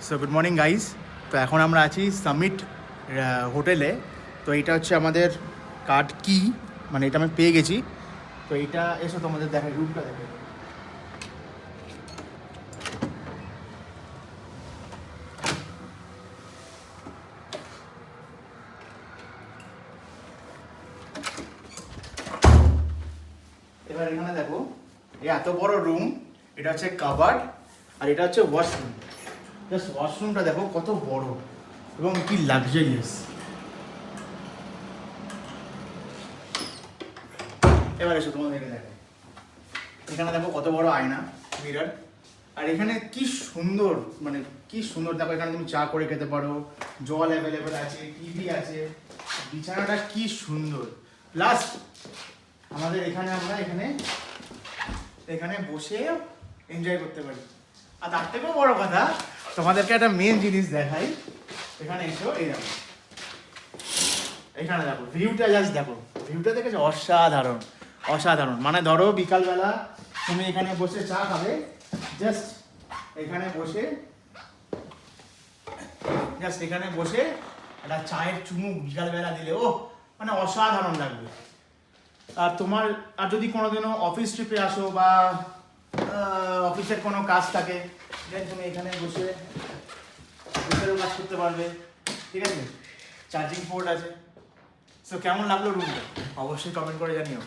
So good morning guys. তো এখন আমরা আছি সামিট হোটেলে। তো এটা হচ্ছে আমাদের কার্ড কি, মানে এটা আমি পেয়ে গেছি। তো এটা এসো তোমাদের দেখাই, রুমটা দেখে। এবার এখানে দেখো, এই এত বড় রুম, এটা হচ্ছে কাবার্ড আর এটা হচ্ছে ওয়াশরুম। জাস্ট ওয়াশরুমটা দেখো কত বড় এবং কি লাক্সারিয়াস। এবার এসো তোমাদেরকে দেখো, এখানে দেখো কত বড় আয়না, মিরর। আর এখানে কি সুন্দর, মানে কি সুন্দর দেখো, এখানে তুমি চা করে খেতে পারো, জল অ্যাভেলেবেল আছে, টিভি আছে, বিছানাটা কি সুন্দর। প্লাস আমাদের এখানে আমরা এখানে বসে এনজয় করতে পারি। আর তার থেকেও বড় কথা, তোমাদেরকে একটা মেন জিনিস দেখাই। এখানে এসো, এই দেখো, এখানে দেখো ভিউটা, জাস্ট দেখো ভিউটা, দেখেছো? অসাধারণ অসাধারণ। মানে ধরো বিকালবেলা তুমি এখানে বসে চা খাবে, জাস্ট এখানে বসে একটা চায়ের চুমুক বিকালবেলা দিলে ও মানে অসাধারণ লাগবে। আর তোমার আর যদি কোনোদিনও অফিস ট্রিপে আসো বা অফিসের কোনো কাজ থাকে, দেন তুমি এখানে বসে অফিসেরও কাজ করতে পারবে, ঠিক আছে? চার্জিং পোর্ট আছে। সো কেমন লাগলো রুমটা অবশ্যই কমেন্ট করে জানিও।